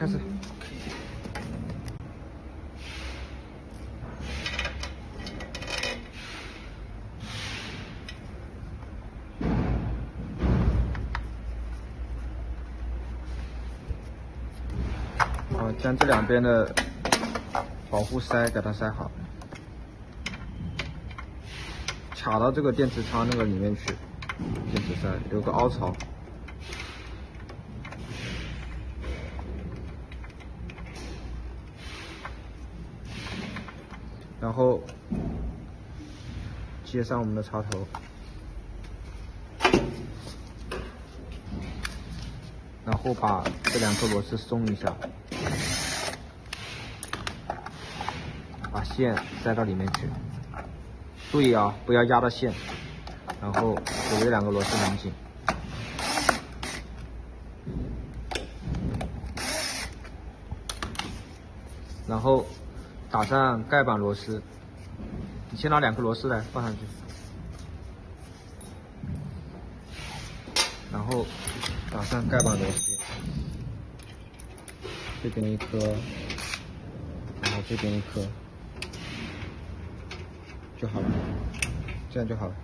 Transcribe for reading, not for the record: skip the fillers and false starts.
开始。好，将这两边的保护塞给它塞好，卡到这个电池仓那个里面去，电池塞留个凹槽。然后接上我们的插头，然后把这两颗螺丝松一下，把线塞到里面去。注意啊，不要压到线，然后给这两个螺丝拧紧。然后打上盖板螺丝，你先拿两颗螺丝来放上去，然后打上盖板螺丝，这边一颗，然后这边一颗就好了，这样就好了。